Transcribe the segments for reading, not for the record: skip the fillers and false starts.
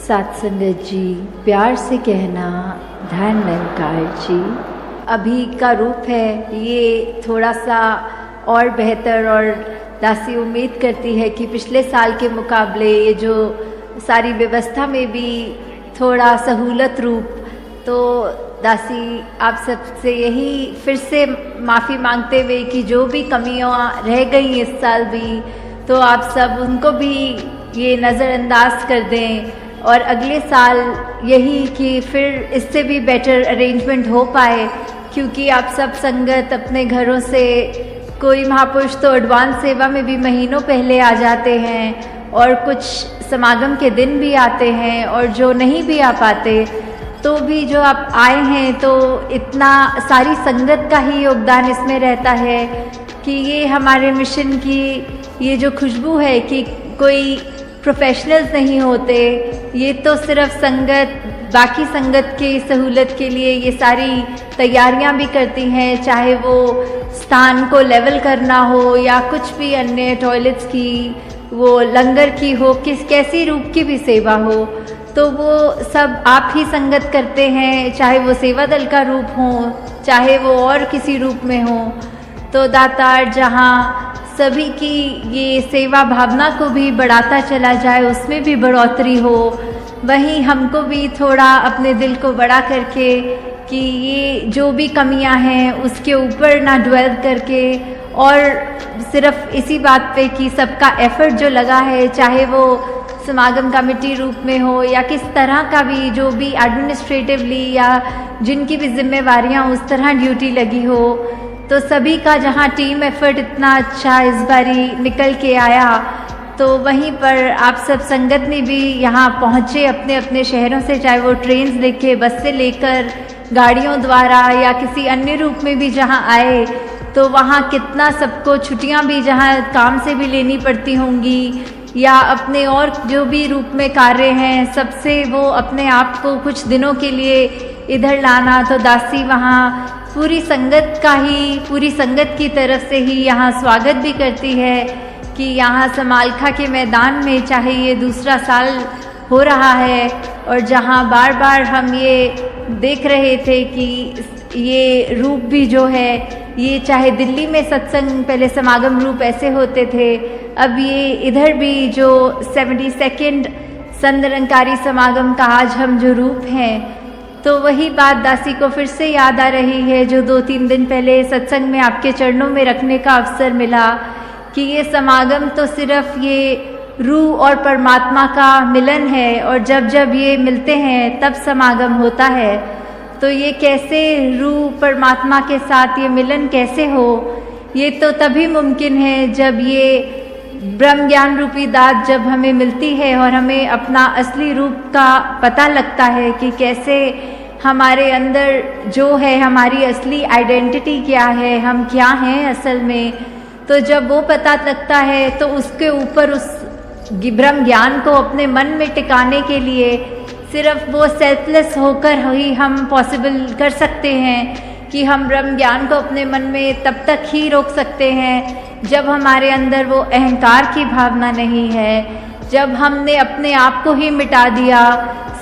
साथ संगत जी, प्यार से कहना ध्यान निरंकार जी। अभी का रूप है ये थोड़ा सा और बेहतर, और दासी उम्मीद करती है कि पिछले साल के मुकाबले ये जो सारी व्यवस्था में भी थोड़ा सहूलत रूप। तो दासी आप सबसे यही फिर से माफ़ी मांगते हुए कि जो भी कमियां रह गई इस साल भी, तो आप सब उनको भी ये नज़रअंदाज कर दें, और अगले साल यही कि फिर इससे भी बेटर अरेंजमेंट हो पाए। क्योंकि आप सब संगत अपने घरों से, कोई महापुरुष तो एडवांस सेवा में भी महीनों पहले आ जाते हैं, और कुछ समागम के दिन भी आते हैं, और जो नहीं भी आ पाते तो भी जो आप आए हैं, तो इतना सारी संगत का ही योगदान इसमें रहता है कि ये हमारे मिशन की ये जो खुशबू है कि कोई प्रोफेशनल्स नहीं होते, ये तो सिर्फ संगत बाकी संगत की सहूलत के लिए ये सारी तैयारियां भी करती हैं, चाहे वो स्थान को लेवल करना हो या कुछ भी अन्य टॉयलेट्स की, वो लंगर की हो, कैसी रूप की भी सेवा हो, तो वो सब आप ही संगत करते हैं, चाहे वो सेवा दल का रूप हो, चाहे वो और किसी रूप में हो। तो दातार जहाँ सभी की ये सेवा भावना को भी बढ़ाता चला जाए, उसमें भी बढ़ोतरी हो, वहीं हमको भी थोड़ा अपने दिल को बड़ा करके कि ये जो भी कमियां हैं उसके ऊपर ना ड्वेल करके, और सिर्फ इसी बात पे कि सबका एफर्ट जो लगा है, चाहे वो समागम कमेटी रूप में हो या किस तरह का भी, जो भी एडमिनिस्ट्रेटिवली या जिनकी भी जिम्मेवारियां उस तरह ड्यूटी लगी हो, तो सभी का जहां टीम एफर्ट इतना अच्छा इस बारी निकल के आया, तो वहीं पर आप सब संगत ने भी यहाँ पहुँचे अपने अपने शहरों से, चाहे वो ट्रेन लेके, बस से लेकर, गाड़ियों द्वारा या किसी अन्य रूप में भी जहाँ आए, तो वहाँ कितना सबको छुट्टियाँ भी जहाँ काम से भी लेनी पड़ती होंगी, या अपने और जो भी रूप में कार्य हैं, सबसे वो अपने आप को कुछ दिनों के लिए इधर लाना। तो दासी वहाँ पूरी संगत की तरफ से ही यहाँ स्वागत भी करती है कि यहाँ समालखा के मैदान में, चाहे ये दूसरा साल हो रहा है, और जहाँ बार बार हम ये देख रहे थे कि ये रूप भी जो है, ये चाहे दिल्ली में सत्संग पहले समागम रूप ऐसे होते थे, अब ये इधर भी जो 72nd संत निरंकारी समागम का आज हम जो रूप हैं, तो वही बात दासी को फिर से याद आ रही है जो 2-3 दिन पहले सत्संग में आपके चरणों में रखने का अवसर मिला, कि ये समागम तो सिर्फ ये रूह और परमात्मा का मिलन है, और जब जब ये मिलते हैं तब समागम होता है। तो ये कैसे रूह परमात्मा के साथ ये मिलन कैसे हो, ये तो तभी मुमकिन है जब ये ब्रह्म ज्ञान रूपी दात जब हमें मिलती है, और हमें अपना असली रूप का पता लगता है कि कैसे हमारे अंदर जो है, हमारी असली आइडेंटिटी क्या है, हम क्या हैं असल में। तो जब वो पता लगता है, तो उसके ऊपर उस ब्रह्म ज्ञान को अपने मन में टिकाने के लिए सिर्फ वो सेल्फलेस होकर ही हम पॉसिबल कर सकते हैं, कि हम ब्रह्म ज्ञान को अपने मन में तब तक ही रोक सकते हैं जब हमारे अंदर वो अहंकार की भावना नहीं है, जब हमने अपने आप को ही मिटा दिया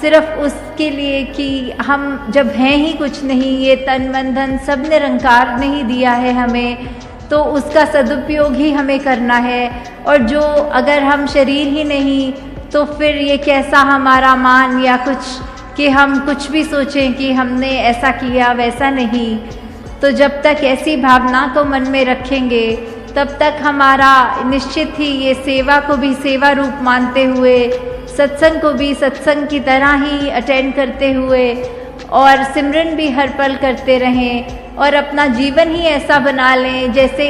सिर्फ उसके लिए कि हम जब हैं ही कुछ नहीं, ये तन मन धन सब निरंकार नहीं दिया है हमें, तो उसका सदुपयोग ही हमें करना है। और जो अगर हम शरीर ही नहीं, तो फिर ये कैसा हमारा मान या कुछ कि हम कुछ भी सोचें कि हमने ऐसा किया वैसा नहीं। तो जब तक ऐसी भावना को मन में रखेंगे, तब तक हमारा निश्चित ही ये सेवा को भी सेवा रूप मानते हुए, सत्संग को भी सत्संग की तरह ही अटेंड करते हुए, और सिमरन भी हर पल करते रहें, और अपना जीवन ही ऐसा बना लें जैसे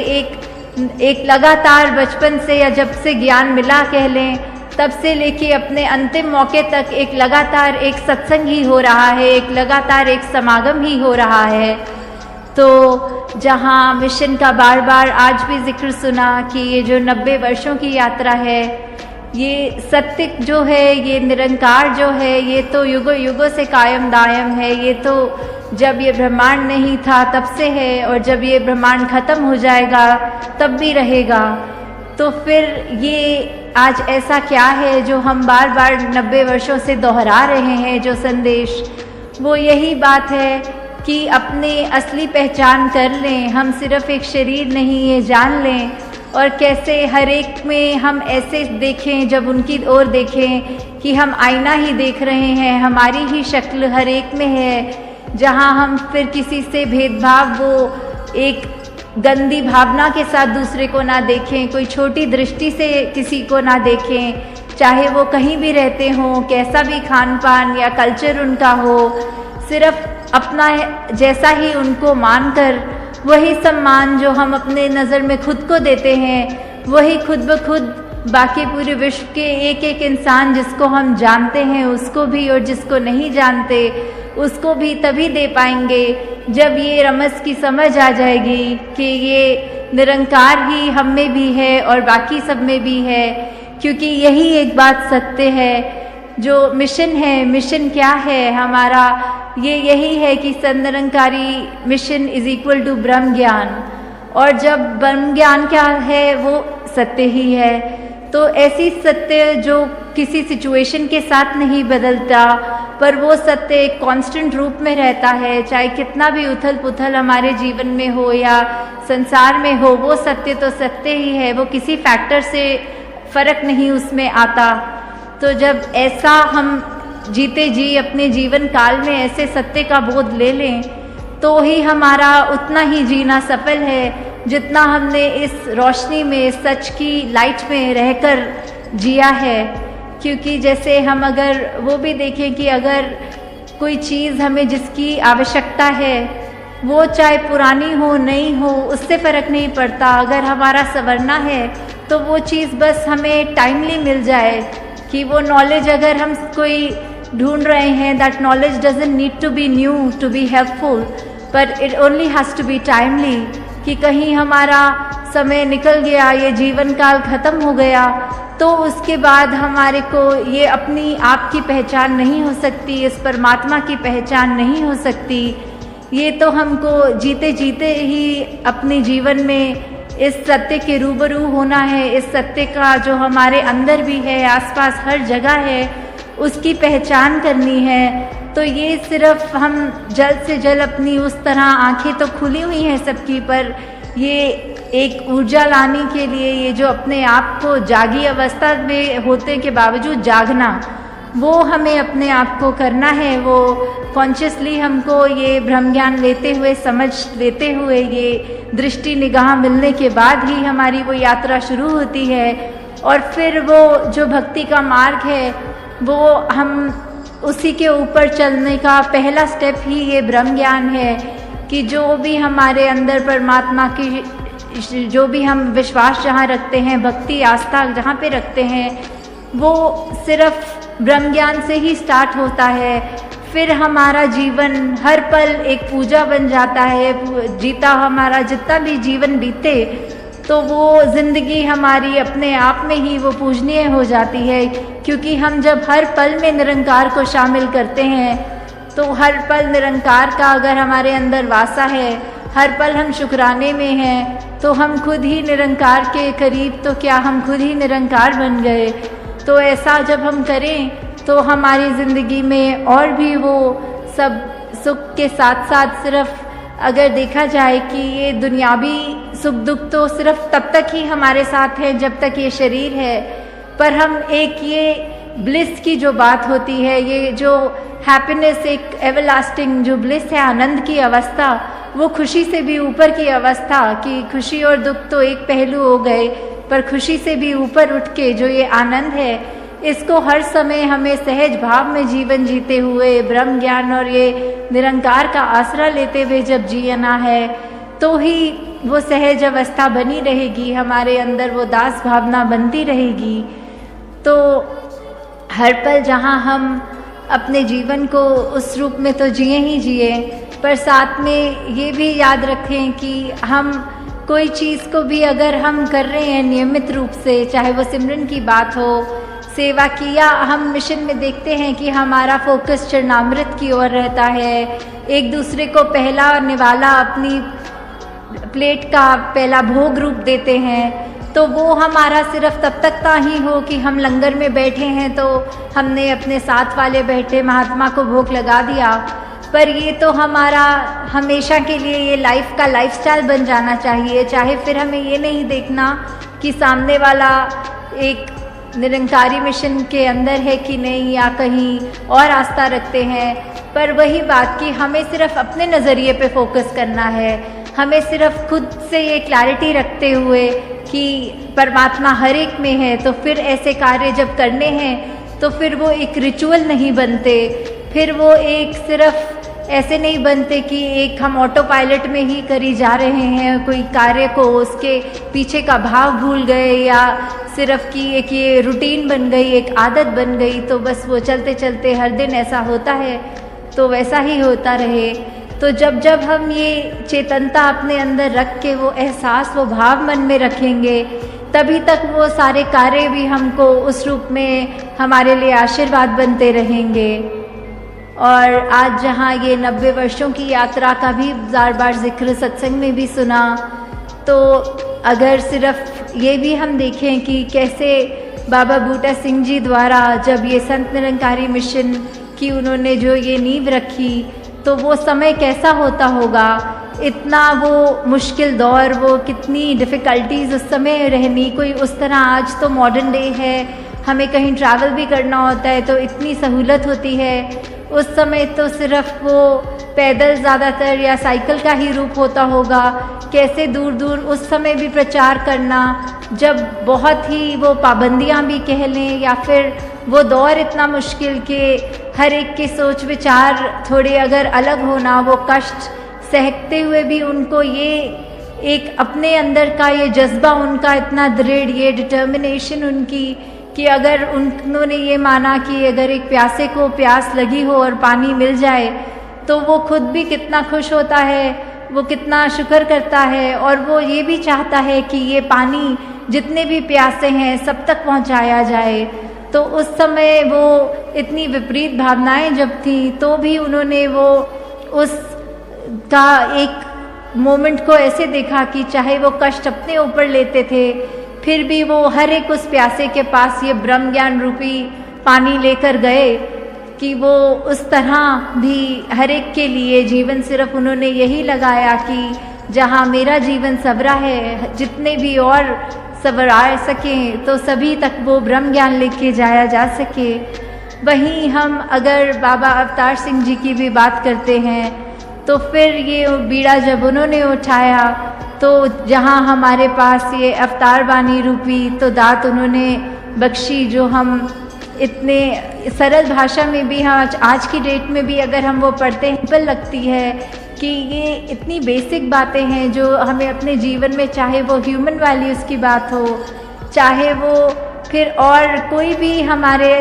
एक लगातार बचपन से या जब से ज्ञान मिला कह लें, तब से लेके अपने अंतिम मौके तक एक लगातार एक सत्संग ही हो रहा है, एक लगातार एक समागम ही हो रहा है। तो जहाँ मिशन का बार बार आज भी जिक्र सुना कि ये जो 90 वर्षों की यात्रा है, ये सत्य जो है, ये निरंकार जो है, ये तो युगों युगों से कायम दायम है। ये तो जब ये ब्रह्मांड नहीं था तब से है, और जब ये ब्रह्मांड खत्म हो जाएगा तब भी रहेगा। तो फिर ये आज ऐसा क्या है जो हम बार बार 90 वर्षों से दोहरा रहे हैं? जो संदेश, वो यही बात है कि अपनी असली पहचान कर लें। हम सिर्फ एक शरीर नहीं, ये जान लें। और कैसे हर एक में हम ऐसे देखें, जब उनकी ओर देखें कि हम आईना ही देख रहे हैं, हमारी ही शक्ल हर एक में है। जहाँ हम फिर किसी से भेदभाव, वो एक गंदी भावना के साथ दूसरे को ना देखें, कोई छोटी दृष्टि से किसी को ना देखें, चाहे वो कहीं भी रहते हों, कैसा भी खान पान या कल्चर उनका हो, सिर्फ अपना जैसा ही उनको मानकर वही सम्मान जो हम अपने नज़र में खुद को देते हैं, वही खुद ब खुद बाकी पूरे विश्व के एक एक इंसान जिसको हम जानते हैं उसको भी, और जिसको नहीं जानते उसको भी तभी दे पाएंगे जब ये रमज़ की समझ आ जाएगी कि ये निरंकार ही हम में भी है और बाकी सब में भी है। क्योंकि यही एक बात सत्य है, जो मिशन है। मिशन क्या है हमारा? ये यही है कि सन्निरंकारी मिशन इज इक्वल टू ब्रह्म ज्ञान। और जब ब्रह्म ज्ञान क्या है, वो सत्य ही है। तो ऐसी सत्य जो किसी सिचुएशन के साथ नहीं बदलता, पर वो सत्य एक कांस्टेंट रूप में रहता है, चाहे कितना भी उथल पुथल हमारे जीवन में हो या संसार में हो, वो सत्य तो सत्य ही है। वो किसी फैक्टर से फर्क नहीं उसमें आता। तो जब ऐसा हम जीते जी अपने जीवन काल में ऐसे सत्य का बोध ले लें, तो ही हमारा उतना ही जीना सफल है जितना हमने इस रोशनी में, सच की लाइट में रहकर जिया है। क्योंकि जैसे हम अगर वो भी देखें कि अगर कोई चीज़ हमें जिसकी आवश्यकता है, वो चाहे पुरानी हो नई हो, उससे फ़र्क नहीं पड़ता। अगर हमारा संवरना है तो वो चीज़ बस हमें टाइमली मिल जाए, कि वो नॉलेज अगर हम कोई ढूंढ रहे हैं, that knowledge doesn't need to be new to be helpful, but it only has to be timely. कि कहीं हमारा समय निकल गया, ये जीवन काल ख़त्म हो गया, तो उसके बाद हमारे को ये अपनी आप की पहचान नहीं हो सकती, इस परमात्मा की पहचान नहीं हो सकती। ये तो हमको जीते जीते ही अपने जीवन में इस सत्य के रूबरू होना है। इस सत्य का जो हमारे अंदर भी है, आसपास हर जगह है, उसकी पहचान करनी है। तो ये सिर्फ हम जल्द से जल्द अपनी उस तरह, आंखें तो खुली हुई हैं सबकी, पर ये एक ऊर्जा लाने के लिए, ये जो अपने आप को जागी अवस्था में होते के बावजूद जागना, वो हमें अपने आप को करना है। वो कॉन्शियसली हमको ये ब्रह्म ज्ञान लेते हुए, समझ लेते हुए, ये दृष्टि निगाह मिलने के बाद ही हमारी वो यात्रा शुरू होती है। और फिर वो जो भक्ति का मार्ग है, वो हम उसी के ऊपर चलने का पहला स्टेप ही ये ब्रह्म ज्ञान है। कि जो भी हमारे अंदर परमात्मा की, जो भी हम विश्वास जहाँ रखते हैं, भक्ति आस्था जहाँ पे रखते हैं, वो सिर्फ ब्रह्म ज्ञान से ही स्टार्ट होता है। फिर हमारा जीवन हर पल एक पूजा बन जाता है। जीता हमारा जितना भी जीवन बीते, तो वो ज़िंदगी हमारी अपने आप में ही वो पूजनीय हो जाती है। क्योंकि हम जब हर पल में निरंकार को शामिल करते हैं, तो हर पल निरंकार का अगर हमारे अंदर वासा है, हर पल हम शुक्राने में हैं, तो हम खुद ही निरंकार के करीब, तो क्या हम खुद ही निरंकार बन गए। तो ऐसा जब हम करें, तो हमारी ज़िंदगी में और भी वो सब सुख के साथ साथ, सिर्फ अगर देखा जाए कि ये दुनियावी सुख दुख तो सिर्फ तब तक ही हमारे साथ है जब तक ये शरीर है, पर हम एक ये ब्लिस की जो बात होती है, ये जो हैप्पीनेस, एक एवरलास्टिंग जो ब्लिस है, आनंद की अवस्था, वो खुशी से भी ऊपर की अवस्था, कि खुशी और दुख तो एक पहलू हो गए, पर खुशी से भी ऊपर उठ के जो ये आनंद है, इसको हर समय हमें सहज भाव में जीवन जीते हुए ब्रह्म ज्ञान और ये निरंकार का आसरा लेते हुए जब जीना है, तो ही वो सहज अवस्था बनी रहेगी, हमारे अंदर वो दास भावना बनती रहेगी। तो हर पल जहाँ हम अपने जीवन को उस रूप में तो जिए ही जिए, पर साथ में ये भी याद रखें कि हम कोई चीज़ को भी अगर हम कर रहे हैं नियमित रूप से, चाहे वो सिमरन की बात हो, सेवा की, या हम मिशन में देखते हैं कि हमारा फोकस चरणामृत की ओर रहता है, एक दूसरे को पहला निवाला अपनी प्लेट का पहला भोग रूप देते हैं, तो वो हमारा सिर्फ तब तक का ही हो कि हम लंगर में बैठे हैं तो हमने अपने साथ वाले बैठे महात्मा को भोग लगा दिया, पर ये तो हमारा हमेशा के लिए ये लाइफ का लाइफस्टाइल बन जाना चाहिए। चाहे फिर हमें ये नहीं देखना कि सामने वाला एक निरंकारी मिशन के अंदर है कि नहीं या कहीं और आस्था रखते हैं, पर वही बात कि हमें सिर्फ अपने नज़रिए पे फोकस करना है। हमें सिर्फ खुद से ये क्लैरिटी रखते हुए कि परमात्मा हर एक में है, तो फिर ऐसे कार्य जब करने हैं तो फिर वो एक रिचुअल नहीं बनते, फिर वो एक सिर्फ ऐसे नहीं बनते कि एक हम ऑटो पायलट में ही करी जा रहे हैं कोई कार्य को, उसके पीछे का भाव भूल गए या सिर्फ कि एक ये रूटीन बन गई, एक आदत बन गई, तो बस वो चलते चलते हर दिन ऐसा होता है तो वैसा ही होता रहे। तो जब जब हम ये चेतनता अपने अंदर रख के वो एहसास, वो भाव मन में रखेंगे, तभी तक वो सारे कार्य भी हमको उस रूप में हमारे लिए आशीर्वाद बनते रहेंगे। और आज जहाँ ये 90 वर्षों की यात्रा का भी बार बार जिक्र सत्संग में भी सुना, तो अगर सिर्फ ये भी हम देखें कि कैसे बाबा बूटा सिंह जी द्वारा जब ये संत निरंकारी मिशन की उन्होंने जो ये नींव रखी, तो वो समय कैसा होता होगा, इतना वो मुश्किल दौर, वो कितनी डिफ़िकल्टीज़ उस समय रहनी। कोई उस तरह, आज तो मॉडर्न डे है, हमें कहीं ट्रैवल भी करना होता है तो इतनी सहूलत होती है, उस समय तो सिर्फ वो पैदल ज़्यादातर या साइकिल का ही रूप होता होगा। कैसे दूर दूर उस समय भी प्रचार करना, जब बहुत ही वो पाबंदियां भी कह लें या फिर वो दौर इतना मुश्किल कि हर एक के सोच विचार थोड़े अगर अलग होना, वो कष्ट सहते हुए भी उनको ये एक अपने अंदर का ये जज्बा उनका इतना दृढ़, ये डिटर्मिनेशन उनकी कि अगर उन्होंने ये माना कि अगर एक प्यासे को प्यास लगी हो और पानी मिल जाए तो वो खुद भी कितना खुश होता है, वो कितना शुक्र करता है, और वो ये भी चाहता है कि ये पानी जितने भी प्यासे हैं सब तक पहुंचाया जाए। तो उस समय वो इतनी विपरीत भावनाएं जब थी तो भी उन्होंने वो उस का एक मोमेंट को ऐसे देखा कि चाहे वो कष्ट अपने ऊपर लेते थे, फिर भी वो हर एक उस प्यासे के पास ये ब्रह्म ज्ञान रूपी पानी लेकर गए कि वो उस तरह भी हर एक के लिए जीवन सिर्फ उन्होंने यही लगाया कि जहाँ मेरा जीवन संवरा है, जितने भी और संवरा सकें तो सभी तक वो ब्रह्म ज्ञान लेके जाया जा सके। वहीं हम अगर बाबा अवतार सिंह जी की भी बात करते हैं तो फिर ये बीड़ा जब उन्होंने उठाया तो जहाँ हमारे पास ये अवतार वाणी रूपी तो दात उन्होंने बख्शी, जो हम इतने सरल भाषा में भी आज की डेट में भी अगर हम वो पढ़ते हैं सिंपल लगती है कि ये इतनी बेसिक बातें हैं जो हमें अपने जीवन में, चाहे वो ह्यूमन वैल्यूज़ की बात हो, चाहे वो फिर और कोई भी हमारे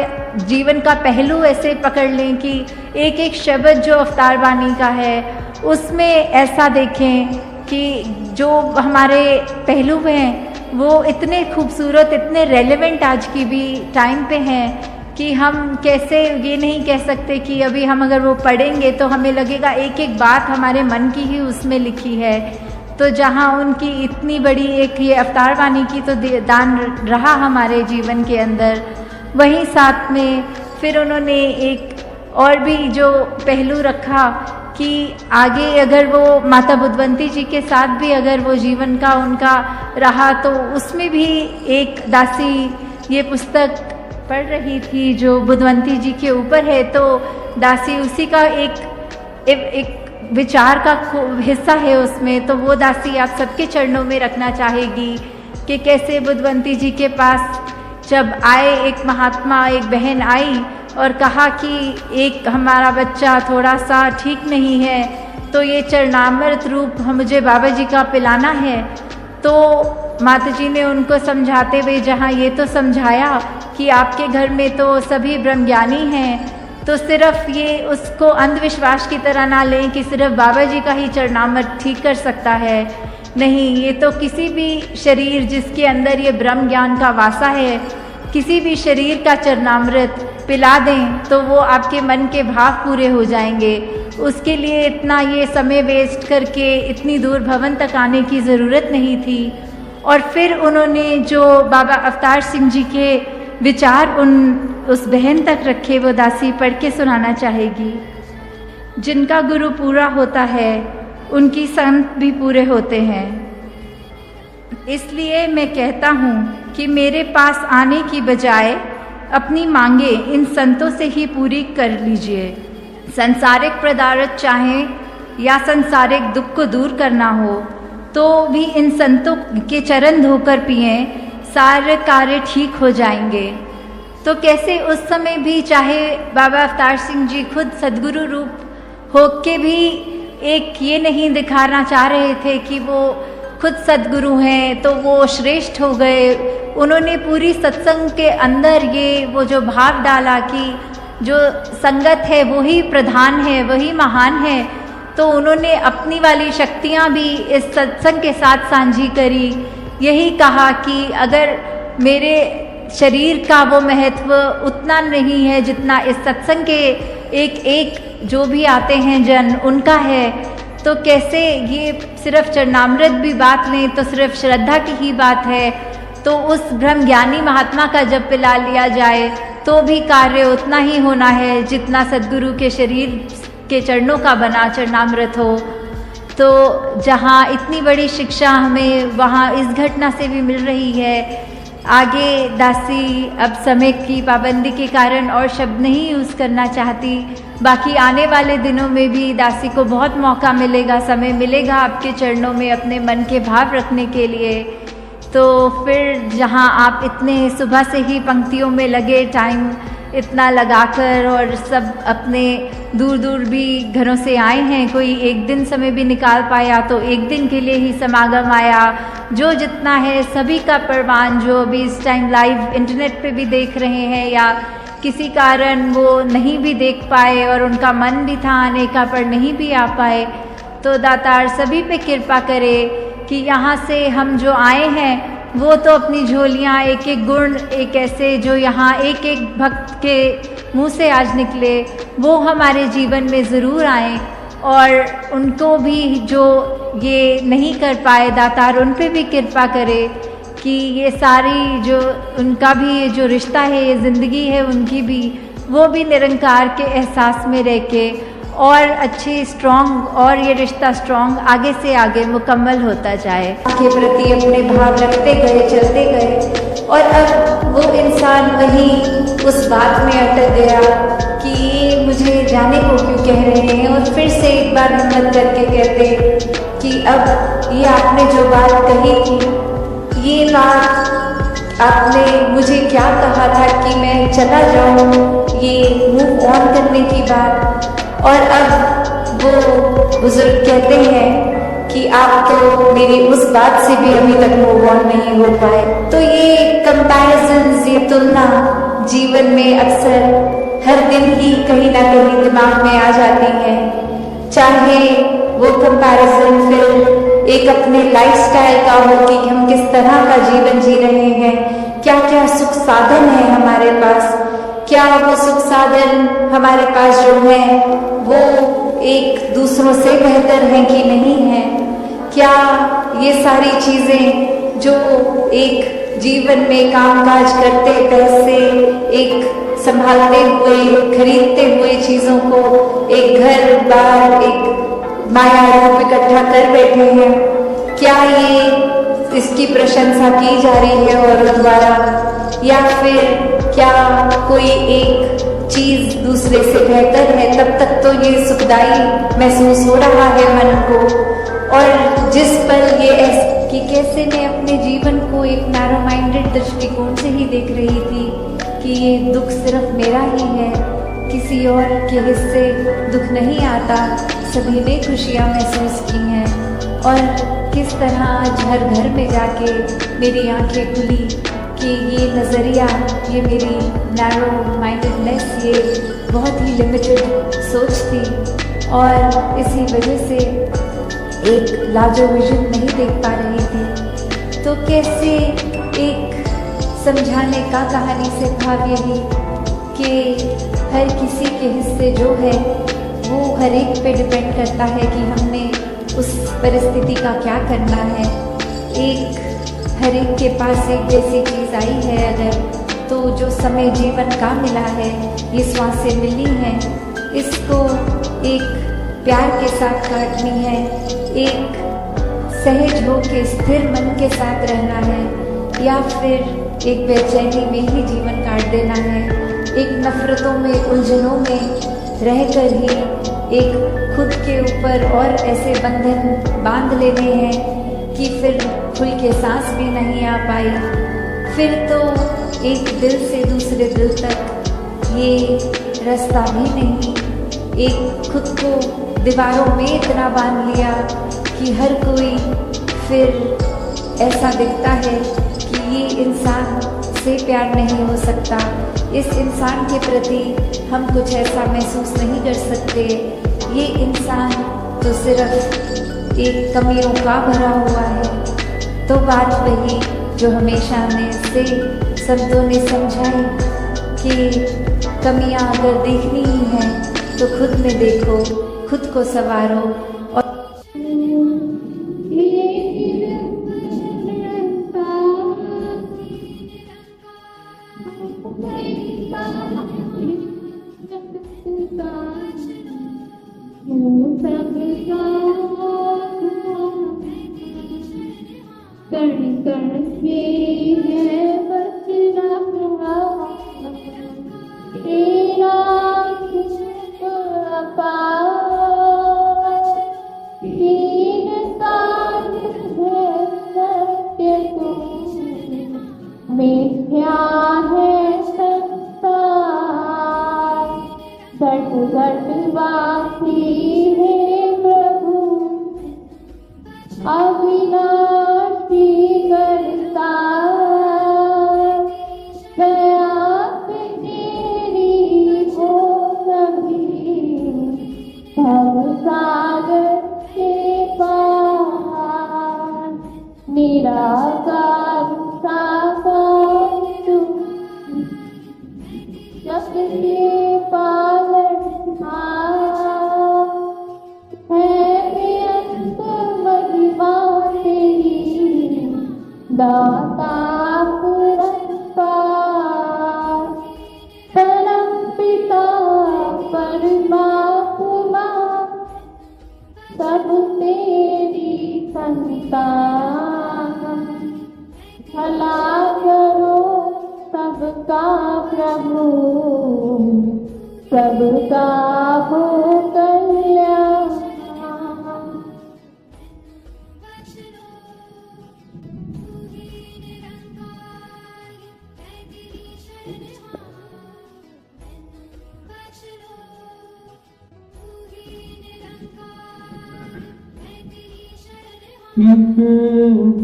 जीवन का पहलू ऐसे पकड़ लें कि एक एक शब्द जो अवतार वाणी का है उसमें ऐसा देखें कि जो हमारे पहलू हैं वो इतने खूबसूरत, इतने रेलेवेंट आज की भी टाइम पे हैं कि हम कैसे ये नहीं कह सकते कि अभी हम अगर वो पढ़ेंगे तो हमें लगेगा एक एक बात हमारे मन की ही उसमें लिखी है। तो जहाँ उनकी इतनी बड़ी एक ये अवतार वाणी की तो दान रहा हमारे जीवन के अंदर, वहीं साथ में फिर उन्होंने एक और भी जो पहलू रखा कि आगे अगर वो माता बुद्धवंती जी के साथ भी अगर वो जीवन का उनका रहा तो उसमें भी एक दासी ये पुस्तक पढ़ रही थी जो बुद्धवंती जी के ऊपर है, तो दासी उसी का एक विचार का हिस्सा है उसमें। तो वो दासी आप सबके चरणों में रखना चाहेगी कि कैसे बुद्धवंती जी के पास जब आए एक महात्मा, एक बहन आई और कहा कि एक हमारा बच्चा थोड़ा सा ठीक नहीं है तो ये चरणामृत रूप मुझे बाबा जी का पिलाना है। तो माता जी ने उनको समझाते हुए जहाँ ये तो समझाया कि आपके घर में तो सभी ब्रह्मज्ञानी हैं, तो सिर्फ ये उसको अंधविश्वास की तरह ना लें कि सिर्फ बाबा जी का ही चरणामृत ठीक कर सकता है। नहीं, ये तो किसी भी शरीर जिसके अंदर ये ब्रह्म ज्ञान का वासा है, किसी भी शरीर का चरणामृत पिला दें तो वो आपके मन के भाव पूरे हो जाएंगे। उसके लिए इतना ये समय वेस्ट करके इतनी दूर भवन तक आने की ज़रूरत नहीं थी। और फिर उन्होंने जो बाबा अवतार सिंह जी के विचार उस बहन तक रखे, वो दासी पढ़ के सुनाना चाहेगी। जिनका गुरु पूरा होता है उनकी संत भी पूरे होते हैं। इसलिए मैं कहता हूँ कि मेरे पास आने की बजाय अपनी मांगे इन संतों से ही पूरी कर लीजिए। संसारिक पदार्थ चाहें या संसारिक दुख को दूर करना हो तो भी इन संतों के चरण धोकर पिए, सारे कार्य ठीक हो जाएंगे। तो कैसे उस समय भी चाहे बाबा अवतार सिंह जी खुद सद्गुरु रूप होके भी एक ये नहीं दिखाना चाह रहे थे कि वो खुद सद्गुरु हैं तो वो श्रेष्ठ हो गए। उन्होंने पूरी सत्संग के अंदर ये वो जो भाव डाला कि जो संगत है वही प्रधान है, वही महान है। तो उन्होंने अपनी वाली शक्तियाँ भी इस सत्संग के साथ साझी करी। यही कहा कि अगर मेरे शरीर का वो महत्व उतना नहीं है जितना इस सत्संग के एक एक जो भी आते हैं जन उनका है, तो कैसे ये सिर्फ चरणामृत भी बात लें तो सिर्फ श्रद्धा की ही बात है। तो उस ब्रह्म ज्ञानी महात्मा का जब पिला लिया जाए तो भी कार्य उतना ही होना है जितना सद्गुरु के शरीर के चरणों का बना चरणामृत हो। तो जहाँ इतनी बड़ी शिक्षा हमें वहाँ इस घटना से भी मिल रही है। आगे दासी अब समय की पाबंदी के कारण और शब्द नहीं यूज़ करना चाहती। बाकी आने वाले दिनों में भी दासी को बहुत मौका मिलेगा, समय मिलेगा आपके चरणों में अपने मन के भाव रखने के लिए। तो फिर जहाँ आप इतने सुबह से ही पंक्तियों में लगे, टाइम इतना लगाकर, और सब अपने दूर दूर भी घरों से आए हैं, कोई एक दिन समय भी निकाल पाया तो एक दिन के लिए ही समागम आया। जो जितना है सभी का प्रमाण, जो अभी इस टाइम लाइव इंटरनेट पे भी देख रहे हैं या किसी कारण वो नहीं भी देख पाए और उनका मन भी था आने का पर नहीं भी आ पाए, तो दातार सभी पे कृपा करे कि यहाँ से हम जो आए हैं वो तो अपनी झोलियाँ एक एक गुण एक ऐसे जो यहाँ एक एक भक्त के मुंह से आज निकले वो हमारे जीवन में ज़रूर आए, और उनको भी जो ये नहीं कर पाए दातार उन पे भी कृपा करे कि ये सारी जो उनका भी ये जो रिश्ता है, ये ज़िंदगी है उनकी भी, वो भी निरंकार के एहसास में रह के और अच्छे स्ट्रॉन्ग, और ये रिश्ता स्ट्रॉन्ग आगे से आगे मुकम्मल होता जाए। के प्रति अपने भाव रखते गए, चलते गए, और अब वो इंसान वहीं उस बात में अटक गया कि ये मुझे जाने को क्यों कह रहे हैं, और फिर से एक बार हिम्मत करके कहते कि अब ये आपने जो बात कही थी, ये बात आपने मुझे क्या कहा था कि मैं चला जाऊँ, ये मूव ऑन करने की बात, और अब वो बुजुर्ग कहते हैं कि आप तो मेरी उस बात से भी अभी तक मूव ऑन नहीं हो पाए। तो ये कंपैरिजन्स, ये तुलना जीवन में अक्सर हर दिन ही कहीं ना कहीं दिमाग में आ जाती है। चाहे वो कंपैरिजन फिर एक अपने लाइफस्टाइल का हो कि हम किस तरह का जीवन जी रहे हैं, क्या क्या सुख साधन है हमारे पास, क्या वो सुख साधन हमारे पास जो है वो एक दूसरों से बेहतर हैं कि नहीं है, क्या ये सारी चीज़ें जो एक जीवन में कामकाज करते पैसे एक संभालते हुए, खरीदते हुए चीज़ों को एक घर बार एक माया रूप इकट्ठा कर बैठे हैं, क्या ये इसकी प्रशंसा की जा रही है औरों द्वारा, या फिर क्या कोई एक चीज़ दूसरे से बेहतर है, तब तक तो ये सुखदाई महसूस हो रहा है मन को। और जिस पर ये कि कैसे मैं अपने जीवन को एक नैरो माइंडेड दृष्टिकोण से ही देख रही थी कि ये दुख सिर्फ मेरा ही है, किसी और के हिस्से दुख नहीं आता, सभी ने खुशियाँ महसूस की हैं, और किस तरह आज हर घर में जाके मेरी आंखें खुली कि ये नज़रिया, ये मेरी नैरो माइंडेडनेस, ये बहुत ही लिमिटेड सोच थी, और इसी वजह से एक लार्जर विजन नहीं देख पा रही थी। तो कैसे एक समझाने का कहानी से भाव यही कि हर किसी के हिस्से जो है वो हर एक पे डिपेंड करता है कि हमने उस परिस्थिति का क्या करना है। एक हर एक के पास एक जैसी चीज़ आई है अगर, तो जो समय जीवन का मिला है, ये श्वासें मिली हैं, इसको एक प्यार के साथ काटनी है, एक सहज हो के स्थिर मन के साथ रहना है, या फिर एक बेचैनी में ही जीवन काट देना है, एक नफरतों में उलझनों में रहकर ही एक खुद के ऊपर और ऐसे बंधन बांध लेने हैं कि फिर खुल के सांस भी नहीं आ पाई। फिर तो एक दिल से दूसरे दिल तक ये रास्ता भी नहीं। एक खुद को दीवारों में इतना बांध लिया कि हर कोई फिर ऐसा दिखता है कि ये इंसान से प्यार नहीं हो सकता, इस इंसान के प्रति हम कुछ ऐसा महसूस नहीं कर सकते, ये इंसान तो सिर्फ एक कमियों का भरा हुआ है। तो बात वही जो हमेशा हमें से संतों ने समझाई कि कमियां अगर देखनी ही हैं तो खुद में देखो, खुद को संवारो। और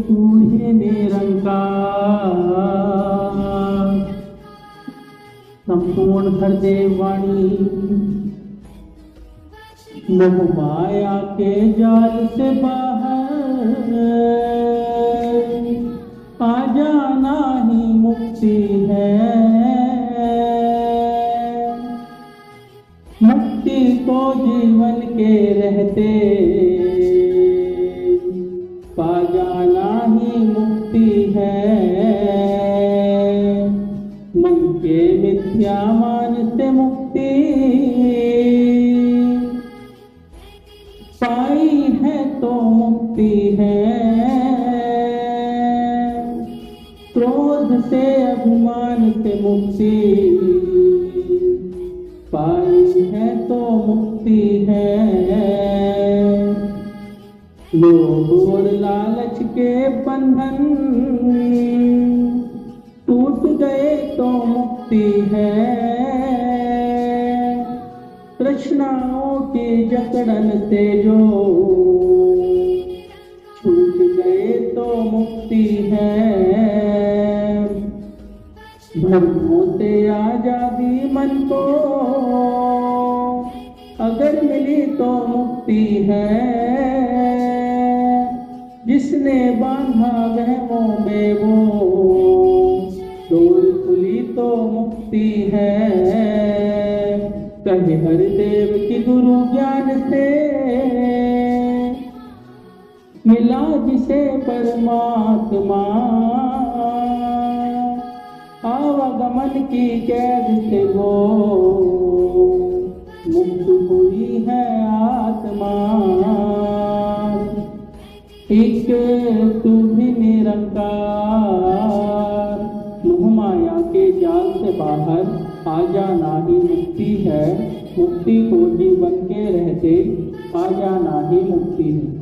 तू ही निरंकार, संपूर्ण हृदय वाणी, मोह माया के जाल से बाहर आ जाना ही मुक्ति है। मुक्ति को जीवन के रहते पा जाना ही मुक्ति है। मन के मिथ्या मान से मुक्ति पाई है तो मुक्ति है। क्रोध से अभिमान से मुक्ति पाई है तो मुक्ति है। लोभ और लालच के बंधन टूट गए तो मुक्ति है। तृष्णाओं की जकड़न से जो छूट गए तो मुक्ति है। भ्रमों से आजादी मन को अगर मिली तो मुक्ति है। जिसने बांधा वहमों में वो डोर खुली तो मुक्ति है। कहे हरिदेव की गुरु ज्ञान से मिला जिसे परमात्मा, आवागमन की कैद से वो मुक्त हुई है आत्मा। एक तू भी निरंकार, मोह माया के जाल से बाहर आ जाना ही मुक्ति है। मुक्ति को जीवन के रहते आ जाना ही मुक्ति है।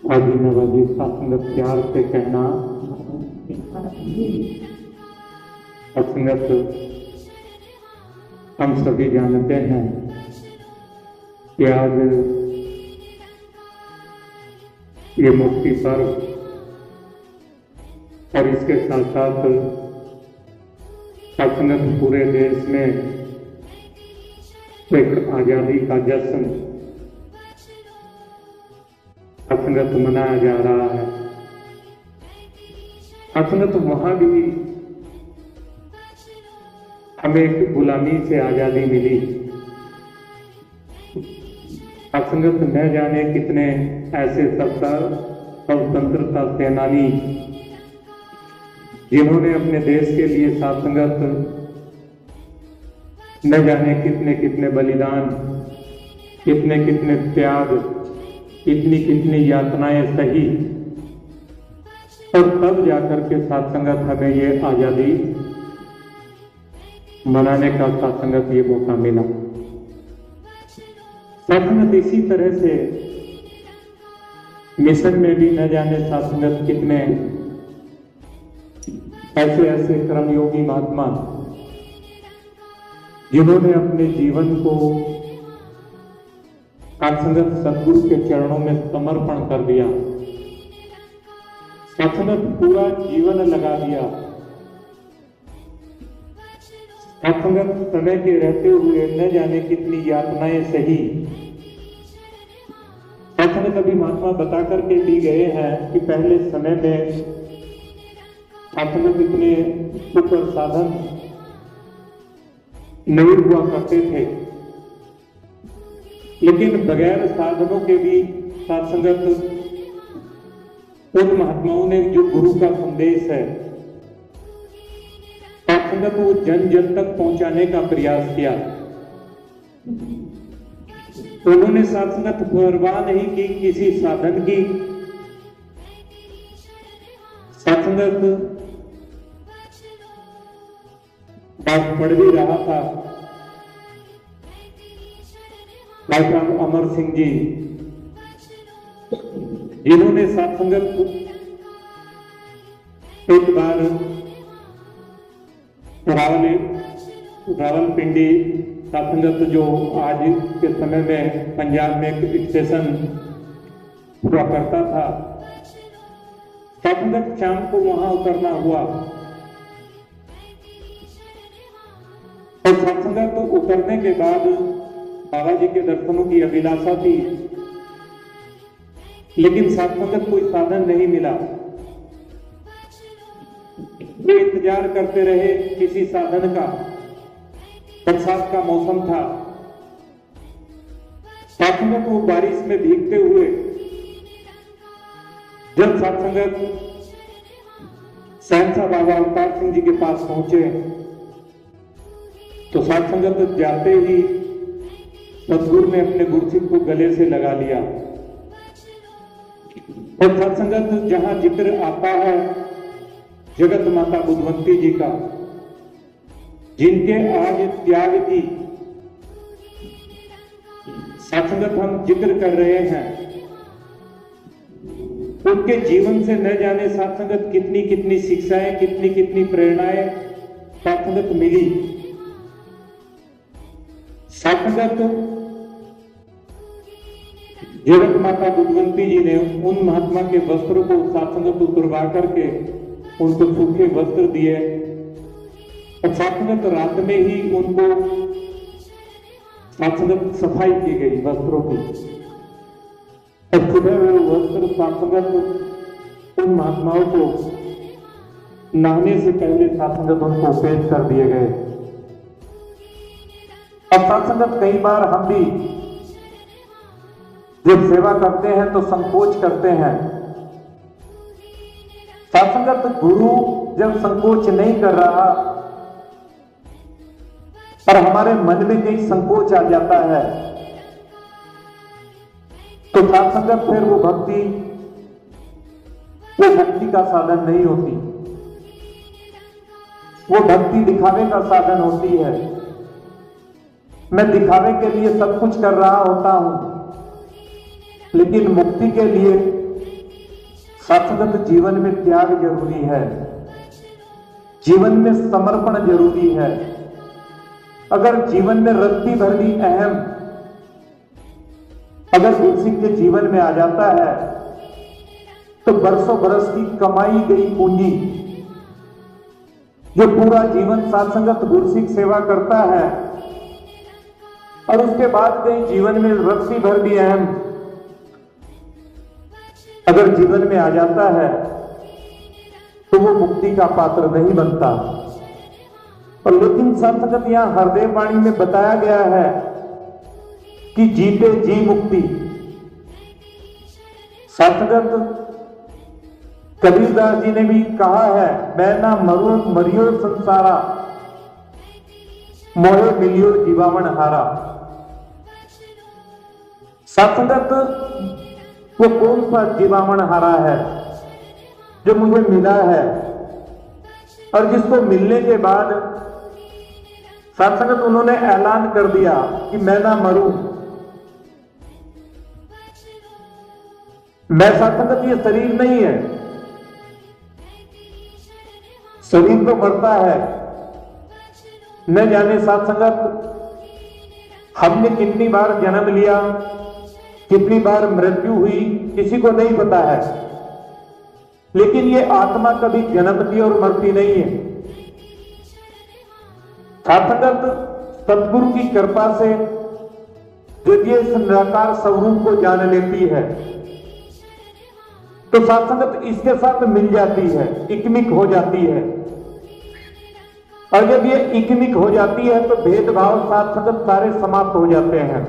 आदि नवाजी सत्संगत प्यार से कहना, सत्संगत हम सभी जानते हैं कि आज ये मुक्ति पर्व और इसके साथ साथ सत्संगत पूरे देश में एक आजादी का जश्न सत्संगत मनाया जा रहा है। सत्संगत वहां भी हमें एक गुलामी से आजादी मिली। सत्संगत न जाने कितने ऐसे स्वतंत्रता सेनानी जिन्होंने अपने देश के लिए सत्संगत न जाने कितने कितने बलिदान, कितने कितने त्याग, कितनी कितनी यातनाएं सही, और तब जाकर के सत्संगत हमें ये आजादी मनाने का सत्संगत ये मौका मिला। सत्संगत इसी तरह से मिशन में भी न जाने सत्संगत कितने ऐसे ऐसे कर्मयोगी महात्मा जिन्होंने अपने जीवन को सत्संगत सद्गुरु के चरणों में समर्पण कर दिया, सत्संगत पूरा जीवन लगा दिया। सत्संगत समय के रहते हुए न जाने कितनी यातनाएं सही। सत्संगत अभी महात्मा बता करके दी गए हैं कि पहले समय में सत्संगत इतने सुख और साधन नहीं हुआ करते थे, लेकिन बगैर साधनों के भी सत्संगत उन महात्माओं ने जो गुरु का संदेश है सत्संगत वो जन जन तक पहुंचाने का प्रयास किया। उन्होंने सत्संगत परवाह नहीं की किसी साधन की। सत्संगत बात पढ़ भी रहा था, डॉक्टर अमर सिंह जी जिन्होंने सत्संगत एक बार रावलपिंडी सत्संगत जो आज के समय में पंजाब में एक स्टेशन हुआ करता था, सत्संगत शाम को वहां उतरना हुआ और सत्संगत उतरने के बाद बाबा जी के दर्शनों की अभिलाषा थी, लेकिन सत्संगत कोई साधन नहीं मिला। वे इंतजार करते रहे किसी साधन का। बरसात का मौसम था। सत्संगत वो बारिश में भीगते हुए जब सत्संगत सहनसा बाबा अवतार सिंह जी के पास पहुंचे तो सत्संगत जाते ही सतगुरु ने अपने गुरसिख को गले से लगा लिया। और सत्संगत जहां जिक्र आता है जगत माता बुद्धवंती जी का, जिनके आज त्याग की सत्संगत हम जिक्र कर रहे हैं, उनके जीवन से न जाने सत्संगत कितनी कितनी शिक्षाएं, कितनी कितनी प्रेरणाएं सत्संगत मिली। सत्संगत जगत माता बुद्धवंती जी ने उन महात्मा के वस्त्रों को सत्संगत उतरवा करके उनको सूखे वस्त्र दिए और सत्संगत रात में ही उनको सत्संगत सफाई की गई वस्त्रों की। और सुबह वो वस्त्र सत्संगत उन महात्माओं को नहाने से पहले सत्संगत उनको पेश कर दिए गए। और सत्संगत कई बार हम भी जब सेवा करते हैं तो संकोच करते हैं। सत्संगत गुरु जब संकोच नहीं कर रहा और हमारे मन में कहीं संकोच आ जाता है तो सत्संगत फिर वो भक्ति का साधन नहीं होती, वो भक्ति दिखावे का साधन होती है। मैं दिखावे के लिए सब कुछ कर रहा होता हूं, लेकिन मुक्ति के लिए सत्संगत जीवन में त्याग जरूरी है, जीवन में समर्पण जरूरी है। अगर जीवन में रत्ती भर भी अहम अगर गुरसिंह के जीवन में आ जाता है तो बरसों बरस की कमाई गई पूंजी जो पूरा जीवन सत्संगत गुरसिंह सेवा करता है और उसके बाद कहीं जीवन में रत्ती भर भी अहम अगर जीवन में आ जाता है तो वो मुक्ति का पात्र नहीं बनता। और लेकिन सत्संगत यहां हृदय वाणी में बताया गया है कि जीते जी मुक्ति। सत्संगत कबीरदास जी ने भी कहा है, मैं ना मरू मरियो संसारा, मोहे मिलियो जीवावन हारा। सत्संगत वो कौन सा जीवावन हारा है जो मुझे मिला है और जिसको मिलने के बाद सत्संगत उन्होंने ऐलान कर दिया कि मैं ना मरूं। मैं सत्संगत ये शरीर नहीं है, शरीर तो मरता है। न जाने सत्संगत हमने कितनी बार जन्म लिया, कितनी बार मृत्यु हुई, किसी को नहीं पता है। लेकिन ये आत्मा कभी जन्मती और मरती नहीं है। सत्संगत सदगुरु की कृपा से जब ये निराकार स्वरूप को जान लेती है तो सत्संगत इसके साथ मिल जाती है, इकमिक हो जाती है। और जब ये इकमिक हो जाती है तो भेदभाव सत्संगत सारे समाप्त हो जाते हैं।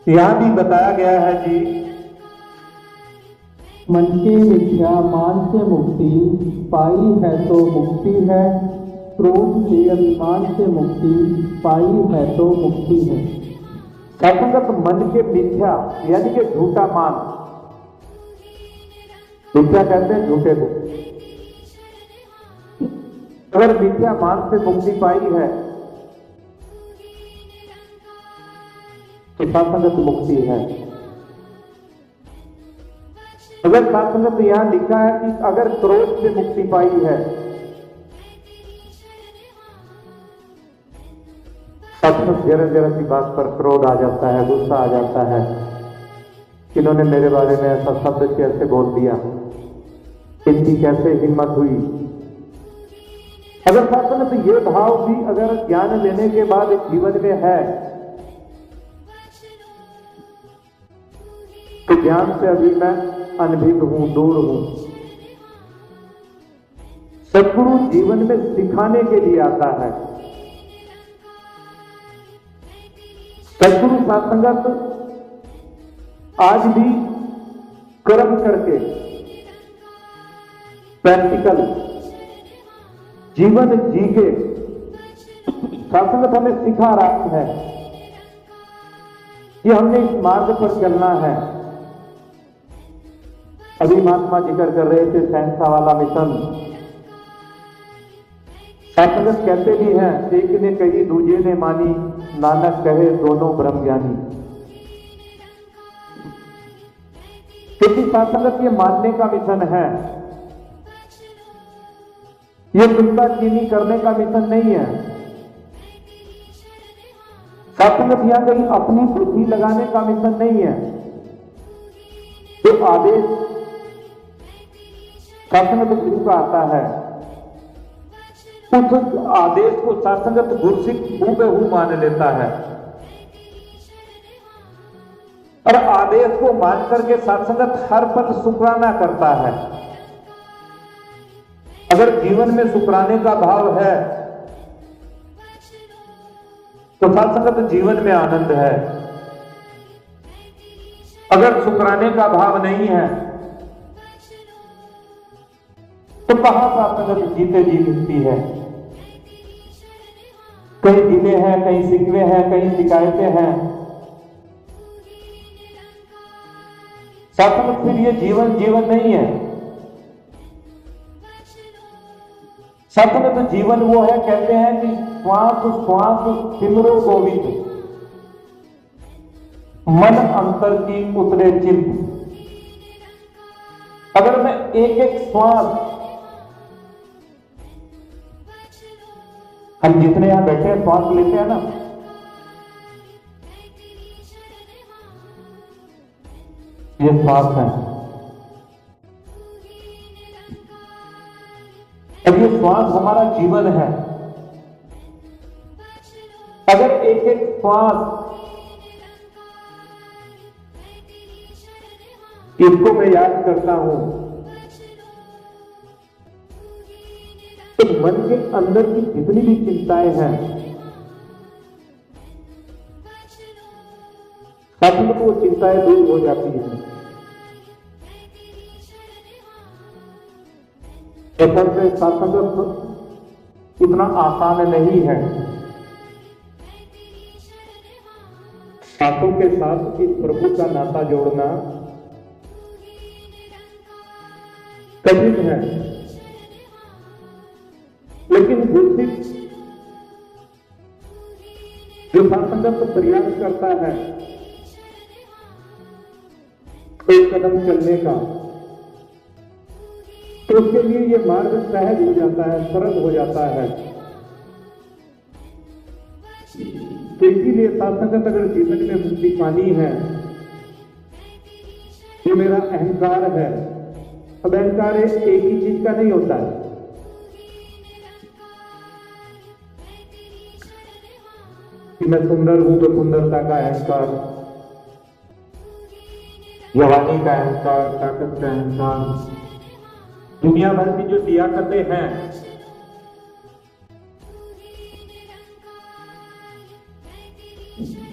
यहां भी बताया गया है जी, मन के मिथ्या मान से मुक्ति पाई है तो मुक्ति है, क्रोध से अभिमान से मुक्ति पाई है तो मुक्ति है। सत्संगत मन के मिथ्या यानी कि झूठा मान, मिथ्या कहते हैं झूठे को। अगर मिथ्या मान से मुक्ति पाई है तो सत्संगत मुक्ति है। अगर सत्संगत यहां लिखा है कि अगर क्रोध से मुक्ति पाई है, सत्संगत जरा जरा सी बात पर क्रोध आ जाता है, गुस्सा आ जाता है, इन्होंने मेरे बारे में ऐसा शब्द कैसे बोल दिया, इनकी कैसे हिम्मत हुई। अगर सत्संगत ये भाव भी अगर ज्ञान लेने के बाद जीवन में है तो ज्ञान से अभी मैं अनभिज्ञ हूं, दूर हूं। सदगुरु जीवन में सिखाने के लिए आता है। सदगुरु सत्संगत आज भी कर्म करके प्रैक्टिकल जीवन जी के सत्संगत हमें सिखा रहा है कि हमने इस मार्ग पर चलना है। अभी महात्मा जिक्र कर रहे थे सहनसा वाला मिशन। सत्संगत कहते भी हैं, एक ने कही दूजे ने मानी, नानक कहे दोनों ब्रह्म ज्ञानी। क्योंकि सत्संगत ये मानने का मिशन है, ये दुष्टा चीनी करने का मिशन नहीं है। सत्संगत यहां कहीं अपनी बुद्धि लगाने का मिशन नहीं है। जो आदेश सत्संगत गुरु का आता है उस आदेश को सत्संगत गुरसिंह हूबहू मान लेता है और आदेश को मान करके सत्संगत हर पल शुक्राना करता है। अगर जीवन में शुक्राने का भाव है तो साथ संगत जीवन में आनंद है। अगर शुक्राने का भाव नहीं है तो कहां साथ संगत जीते जी दिखती है। कहीं गिले हैं, कहीं शिकवे हैं, कहीं शिकायतें हैं। साथ संगत फिर ये जीवन जीवन नहीं है। साथ संगत जीवन वो है, कहते हैं कि श्वास श्वास सिमरो गोविंद, मन अंतर की उतरे चिंत। अगर मैं एक एक श्वास, हम जितने यहां बैठे हैं श्वास लेते हैं ना, ये श्वास है। अब ये श्वास हमारा जीवन है। अगर एक एक श्वास, इसको मैं याद करता हूं, तो मन के अंदर की जितनी भी चिंताएं हैं सब वो चिंताएं दूर हो जाती हैं। से सत्संग इतना आसान नहीं है। साथों के साथ इस प्रभु का नाता जोड़ना कठिन है, लेकिन गुरसिख जो सत्संग प्रयास करता है एक कदम चलने का, तो उसके लिए ये मार्ग सहज हो जाता है, सरल हो जाता है। तो इसीलिए सत्संगत अगर जीवन में मुक्ति पानी है, ये मेरा अहंकार है। अब अहंकार एक ही चीज का नहीं होता है। कि मैं सुंदर हूं तो सुंदरता का अहंकार, जवानी का अहंकार, ताकत का अहंकार, दुनिया भर की जो लियाकतें हैं,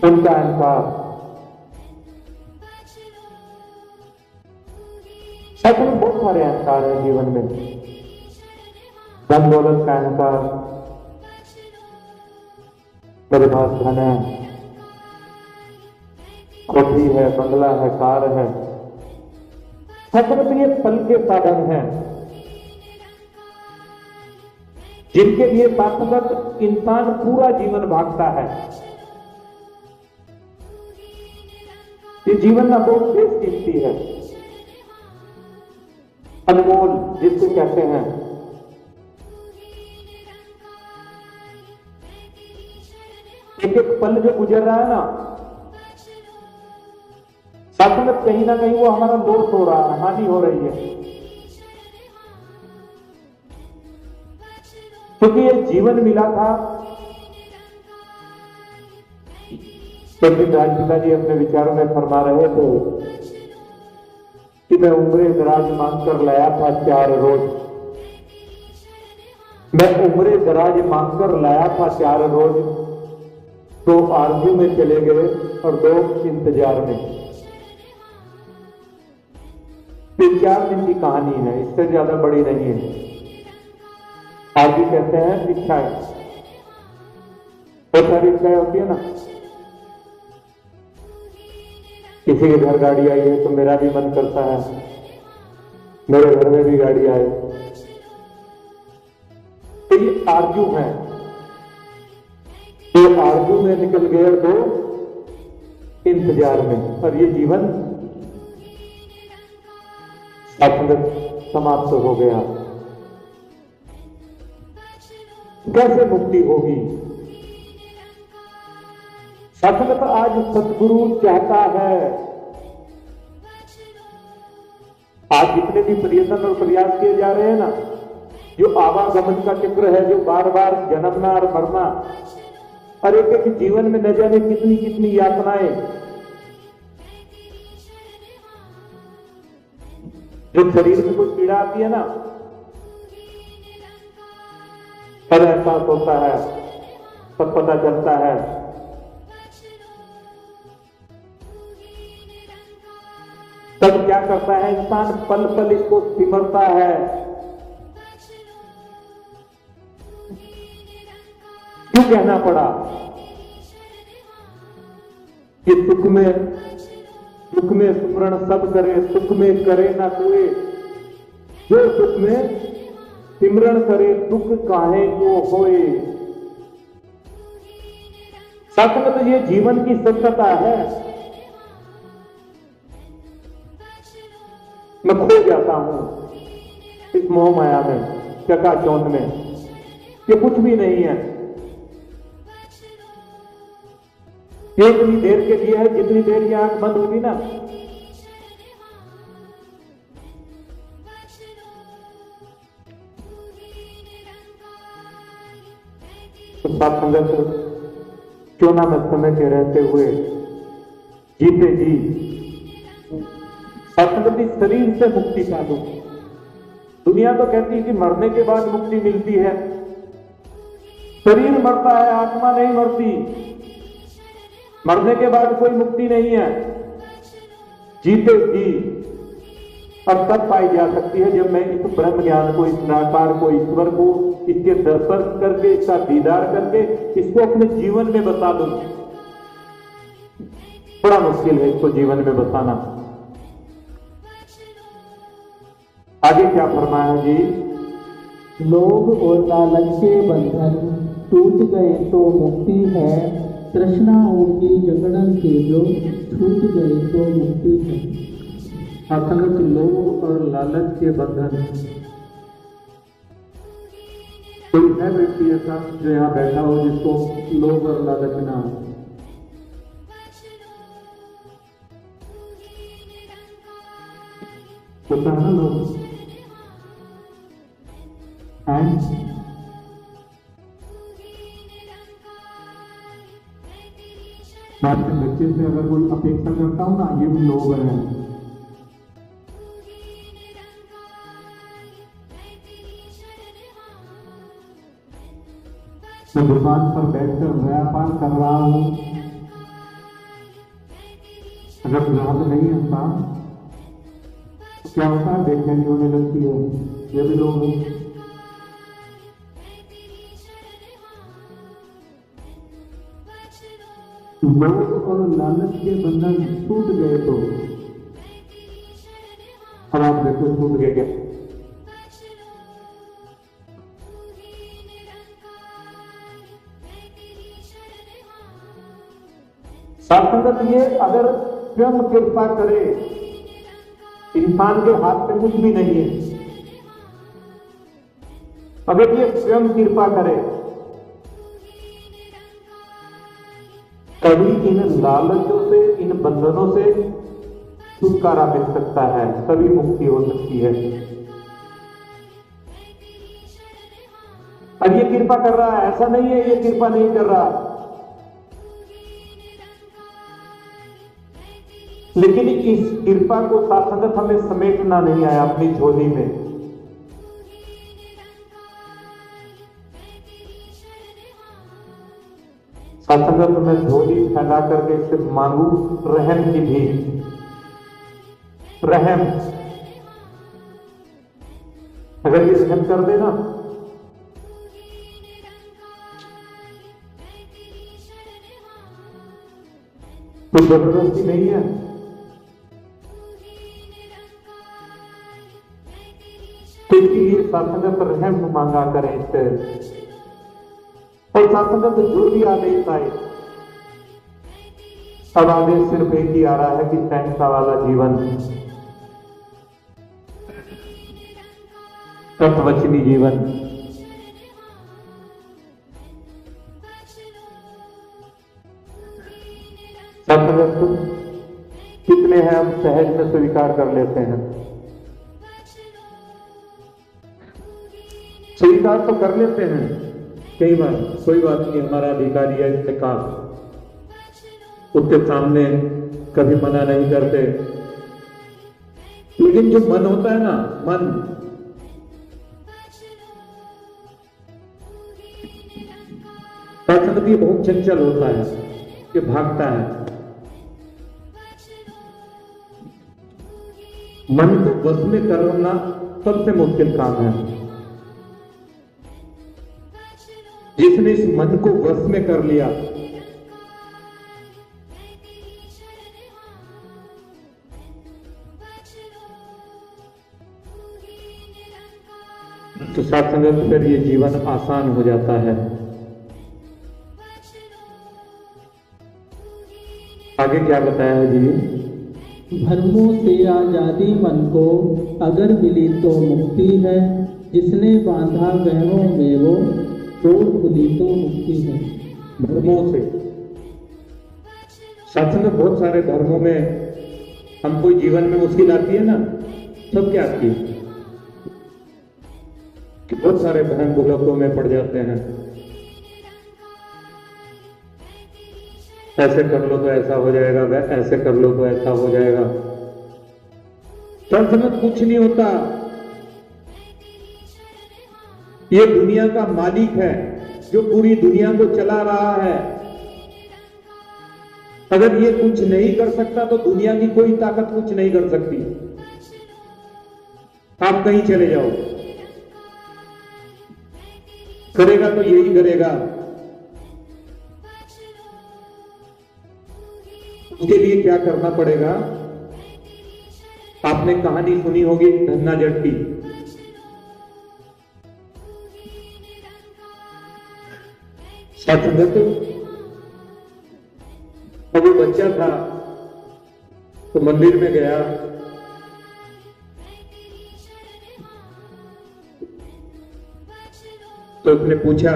उनका अहंकार। सच में बहुत सारे अहंकार है जीवन में। धन दौलत का अहंकार, मेरे पास धन है, कोठी है, बंगला है, कार है। सच में तो ये फल के साधन हैं जिनके लिए शाश्वत इंसान पूरा जीवन भागता है। ये जीवन ना बहुत बेस कीमती है, अनमोल जिसको कहते हैं। एक एक पल जो गुजर रहा है ना, शाश्वत कहीं ना कहीं वो हमारा लॉस हो रहा है, हानि हो रही है। क्योंकि ये जीवन मिला था। पंडित राजपिता जी अपने विचारों में फरमा रहे थे कि मैं उम्रे दराज मांगकर लाया था 4 रोज। मैं उम्रे दराज मांगकर लाया था 4 रोज। 2 आरजू में चले गए और 2 इंतजार में। 3-4 दिन की कहानी है, इससे ज्यादा बड़ी नहीं है। आज भी कहते हैं इच्छाएं, बहुत सारी इच्छाएं होती है ना। किसी के घर गाड़ी आई है तो मेरा भी मन करता है मेरे घर में भी गाड़ी आए। तो ये आरजू है, तो आरजू में निकल गए तो इंतजार में, और ये जीवन समाप्त हो गया। कैसे मुक्ति होगी? सत्संग आज सतगुरु चाहता है। आज जितने भी प्रयत्न और प्रयास किए जा रहे हैं ना, जो आवागमन का चक्र है, जो बार बार जन्मना और मरना, और एक एक जीवन में न जाने कितनी कितनी यातनाएं, जो शरीर में कोई पीड़ा आती है ना, तब एहसास होता है, तब पता चलता है तब क्या करता है इंसान, पल पल इसको सिमरता है। क्यों कहना पड़ा कि सुख में स्मरण सब करे, सुख में करे ना कोई, जो सुख में सिमरण करे दुख काहे को होए। सच में तो ये जीवन की सत्यता है। मैं खो जाता हूं इस मोह माया में, चकाचौंध में, ये कुछ भी नहीं है। ये इतनी देर के लिए है, जितनी देर ये आंख बंद होगी ना, तो साथ संगत क्यों ना मैं समय के रहते हुए जीते जी संगति शरीर से मुक्ति पा लूं। दुनिया तो कहती है कि मरने के बाद मुक्ति मिलती है, शरीर मरता है, आत्मा नहीं मरती। मरने के बाद कोई मुक्ति नहीं है, जीते जी और तब पाई जा सकती है जब मैं इस ब्रह्म ज्ञान को, इस निराकार को, ईश्वर को, इसके दर्शन करके, इसका दीदार करके इसको अपने जीवन में बसा दूं। बड़ा मुश्किल है इसको जीवन में बसाना। आगे क्या फरमाया जी? लोभ और लालच के बंधन टूट गए तो मुक्ति है, तृष्णाओं की जकड़न से जो छूट गए तो मुक्ति है। असंगत लोभ और लालच के बंधन। कोई है व्यक्ति ऐसा जो यहां बैठा हो जिसको लोभ और लालच ना हो? होता है ना लोग, मैं अपने बच्चे से अगर कोई अपेक्षा करता हूं ना, ये भी लोग हैं। मैं दुकान पर बैठकर व्यापार कर रहा हूं, अगर ग्राहक नहीं आता तो क्या होता है, बेचैनी होने लगती है। ये भी लोग हैं। लोभ और लालच के बंधन टूट गए तो, अब आप देखो टूट गए क्या? साधक ये अगर स्वयं कृपा करे, इंसान के हाथ में कुछ भी नहीं है, अगर ये स्वयं कृपा करे तभी इन लालचों से, इन बंधनों से छुटकारा मिल सकता है, तभी मुक्ति हो सकती है। और ये कृपा कर रहा है, ऐसा नहीं है ये कृपा नहीं कर रहा, लेकिन इस कृपा को साथ हमें समेटना नहीं आया अपनी झोली में। साथ मैं झोली फैला करके इससे मांगू रहम की भी, रहम। अगर ये रहम कर देना तो जबरदस्ती नहीं है, तो इसलिए साथ रहम मांगा करें इससे। और साथ जो भी आदेश आए, अब आदेश सिर्फ एक ही आ रहा है कि सहनता वाला जीवन, तत्वचनी जीवन। कितने हैं हम सहज में स्वीकार कर लेते हैं, स्वीकार तो कर लेते हैं कई बार, कोई बात नहीं, हमारा अधिकारी है, इससे काम, उसके सामने कभी मना नहीं करते। लेकिन जो मन होता है ना, मन, प्रकृति बहुत चंचल होता है, ये भागता है। मन को वश में करना सबसे मुश्किल काम है। जिसने इस मन को वश में कर लिया, तो साथ संगत फिर ये जीवन आसान हो जाता है। आगे क्या बताया है जी? भ्रमों से आजादी मन को अगर मिली तो मुक्ति है, जिसने बांधा वहमों में वो तोड़ खुली तो मुक्ति है। धर्मों से सत्संग, बहुत सारे धर्मों में हमको जीवन में मुश्किल आती है ना, सब क्या आती है कि बहुत सारे बहन बुलकों में पड़ जाते हैं। ऐसे कर लो तो ऐसा हो जाएगा, ऐसे कर लो तो ऐसा हो जाएगा। सत्संग कुछ नहीं होता। ये दुनिया का मालिक है जो पूरी दुनिया को चला रहा है। अगर ये कुछ नहीं कर सकता तो दुनिया की कोई ताकत कुछ नहीं कर सकती। आप कहीं चले जाओ, करेगा तो यही करेगा। उसके लिए क्या करना पड़ेगा? आपने कहानी सुनी होगी धन्ना जट की। सत्संगत, वो बच्चा था तो मंदिर में गया, तो उसने पूछा,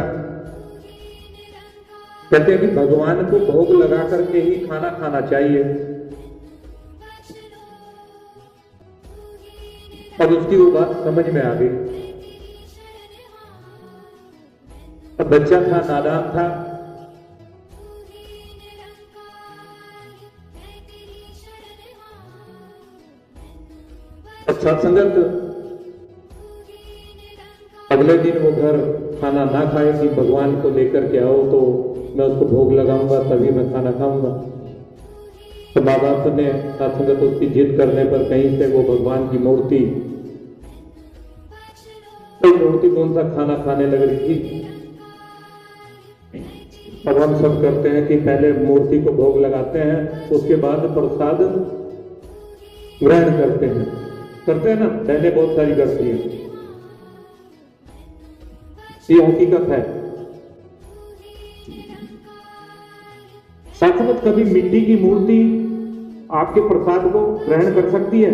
कहते हैं कि भगवान को भोग लगा करके ही खाना खाना चाहिए। अब उसकी वो बात समझ में आ गई। अब बच्चा था, नादान था, सत्संगत अगले दिन वो घर खाना ना खाए कि भगवान को लेकर के आओ तो मैं उसको भोग लगाऊंगा तभी मैं खाना खाऊंगा। तो माँ बाप ने सत्संगत उसकी जिद करने पर कहीं से वो भगवान की मूर्ति, तो मूर्ति कौन सा खाना खाने लग रही थी। अब हम सब करते हैं कि पहले मूर्ति को भोग लगाते हैं, उसके बाद प्रसाद ग्रहण करते हैं ना, पहले बहुत सारी करती है। ये हकीकत है। सचमुच कभी मिट्टी की मूर्ति आपके प्रसाद को ग्रहण कर सकती है?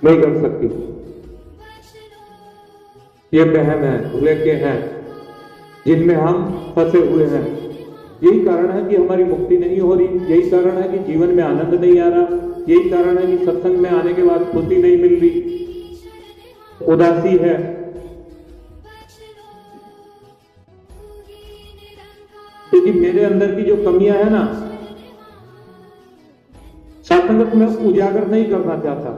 नहीं कर सकती। ये वहम है, भुलेखे हैं जिनमें हम फंसे हुए हैं। यही कारण है कि हमारी मुक्ति नहीं हो रही, यही कारण है कि जीवन में आनंद नहीं आ रहा, यही कारण है कि सत्संग में आने के बाद खुशी नहीं मिल रही, उदासी है। क्योंकि मेरे अंदर की जो कमियां है ना, सत्संग में उजागर नहीं करना चाहता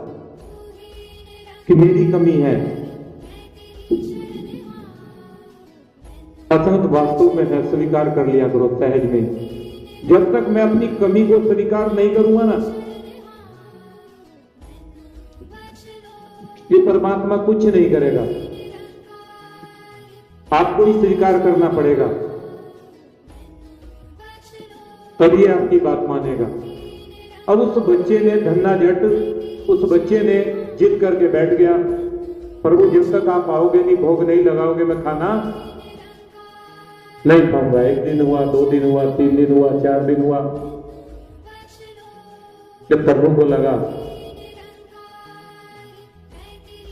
कि मेरी कमी है। सत्संग वास्तव में है, स्वीकार कर लिया करो सहज में। जब तक मैं अपनी कमी को स्वीकार नहीं करूंगा ना, ये परमात्मा कुछ नहीं करेगा। आपको ही स्वीकार करना पड़ेगा, तभी आपकी बात मानेगा। अब उस बच्चे ने, धन्ना जट, उस बच्चे ने जिद करके बैठ गया, प्रभु जब तक आप आओगे नहीं, भोग नहीं लगाओगे, मैं खाना नहीं खाऊंगा। 1 दिन हुआ, 2 दिन हुआ, 3 दिन हुआ, 4 दिन हुआ। जब प्रभु को लगा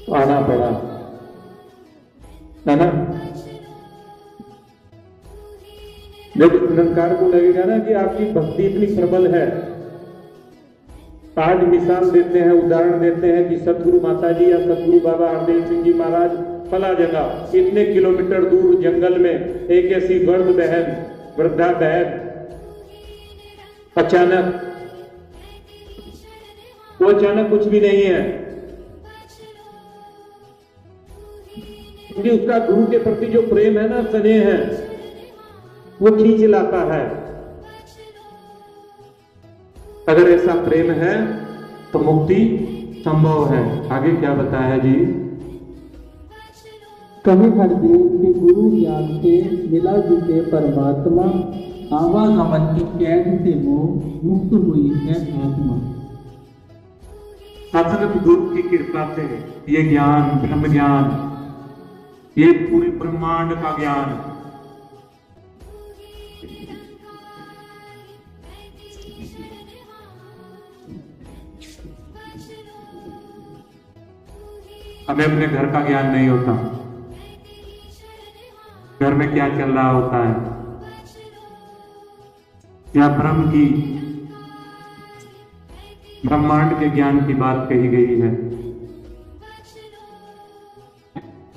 तो आना पड़ा, है ना। जब निरंकार को लगेगा ना कि आपकी भक्ति इतनी प्रबल है। आज मिसाल देते हैं, उदाहरण देते हैं कि सतगुरु माता जी या सतगुरु बाबा हरदेव सिंह जी महाराज फला जगह इतने किलोमीटर दूर जंगल में एक ऐसी वृद्धा बहन अचानक, वो अचानक कुछ भी नहीं है, क्योंकि उसका गुरु के प्रति जो प्रेम है ना, स्नेह है, वो खींच लाता है। अगर ऐसा प्रेम है तो मुक्ति संभव है। आगे क्या बताया जी? कवि हरदेव के गुरु ज्ञान से मिला जुटे परमात्मा, आवागमन की कैद से वो मुक्त हुई है आत्मा। सतगुरु गुरु की कृपा से ये ज्ञान, ब्रह्म ज्ञान, ये पूरे ब्रह्मांड का ज्ञान, हमें अपने घर का ज्ञान नहीं होता, घर में क्या चल रहा होता है, या ब्रह्म की, ब्रह्मांड के ज्ञान की बात कही गई है।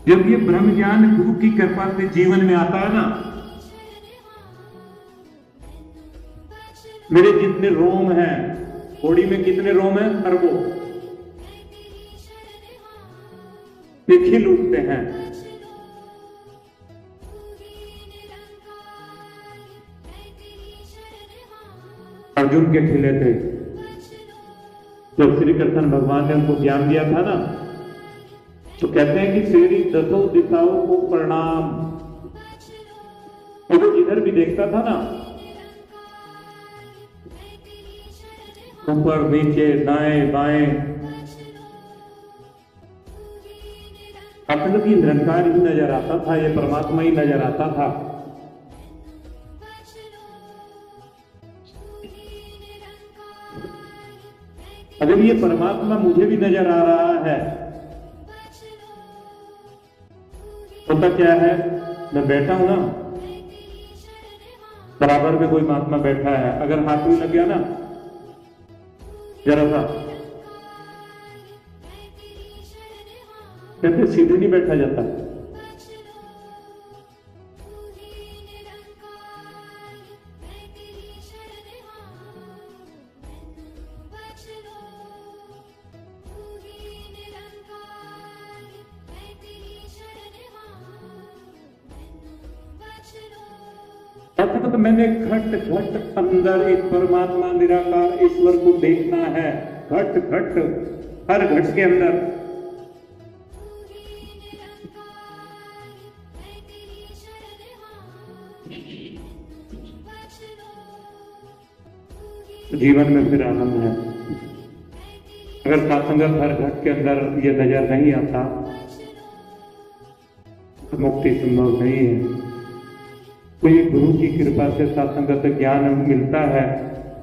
जब ये ब्रह्म ज्ञान गुरु की कृपा से जीवन में आता है ना, मेरे जितने रोम हैं, बॉडी में कितने रोम हैं? अरबों, ये खिल उठते हैं। अर्जुन के खिले थे। जब श्री कृष्ण भगवान ने उनको ज्ञान दिया था ना, तो कहते हैं कि तेरी दसों दिशाओं को प्रणाम। और वो जिधर भी देखता था ना, ऊपर नीचे दाएं बाएं, अपने भी निरंकार ही नजर आता था, ये परमात्मा ही नजर आता था। अगर ये परमात्मा मुझे भी नजर आ रहा है, होता क्या है, मैं बैठा हूं ना, बराबर में कोई महात्मा बैठा है, अगर हाथ में लग गया ना जरा सा, कहते सीधे नहीं बैठा जाता। तो मैंने घट घट अंदर एक परमात्मा निराकार ईश्वर को देखना है। घट घट, हर घट के अंदर जीवन में फिर आनंद है। अगर सात्संगत हर घट के अंदर ये नजर नहीं आता तो मुक्ति संभव नहीं है। तो ये गुरु की कृपा से सात्संगत ज्ञान मिलता है,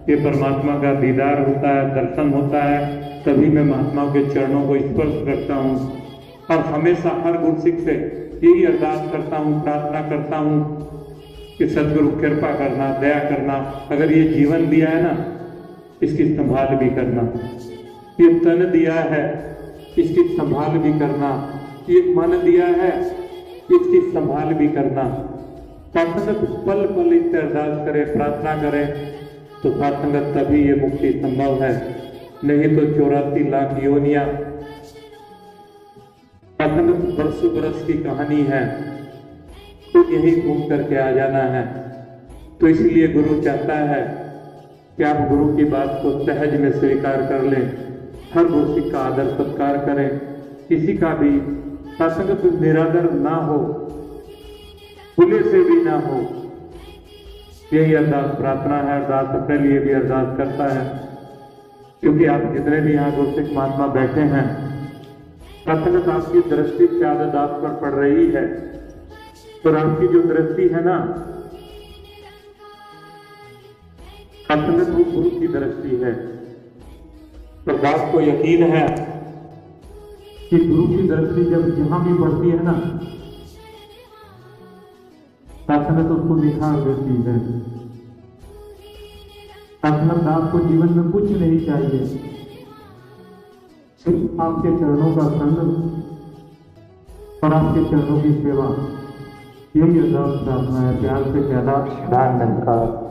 ये परमात्मा का दीदार होता है, दर्शन होता है, तभी मैं महात्माओं के चरणों को स्पर्श करता हूँ। और हमेशा हर गुरसिक से यही अरदास करता हूँ, प्रार्थना करता हूँ कि सदगुरु कृपा करना, दया करना। अगर ये जीवन दिया है ना, इसकी संभाल भी करना। ये तन दिया है, इसकी संभाल भी करना। ये मन दिया है, इसकी संभाल भी करना। सात्संगत पल पल इससे अरदास करे, प्रार्थना करे, तो सात्संगत तभी ये मुक्ति संभव है। नहीं तो 84 लाख योनियां, सात्संगत बरसों बरस की कहानी है, तो यही घूम करके आ जाना है। तो इसलिए गुरु चाहता है कि आप गुरु की बात को सहज में स्वीकार कर लें, हर गुरसिक का आदर सत्कार करें, किसी का भी सात्संगत निरादर ना हो, खुले से भी ना हो। यही अरदास प्रार्थना है। अरदास अपने लिए भी अरदास करता है, क्योंकि आप जितने भी यहाँ गुरसिक महात्मा बैठे हैं, सात्संगत आपकी दृष्टि की आदत आप पर पड़ रही है। पर आपकी जो दृष्टि है ना, सात्संगत वो गुरु की दृष्टि है। तो बात को यकीन है कि गुरु की दृष्टि जब जहां भी पड़ती है ना, सात्संगत उसको निखार देती है। सात्संगत आपको जीवन में कुछ नहीं चाहिए, सिर्फ आपके चरणों का संग और आपके चरणों की सेवा। यही अरदास प्रार्थना है। प्यार से कहना, धन्यवाद।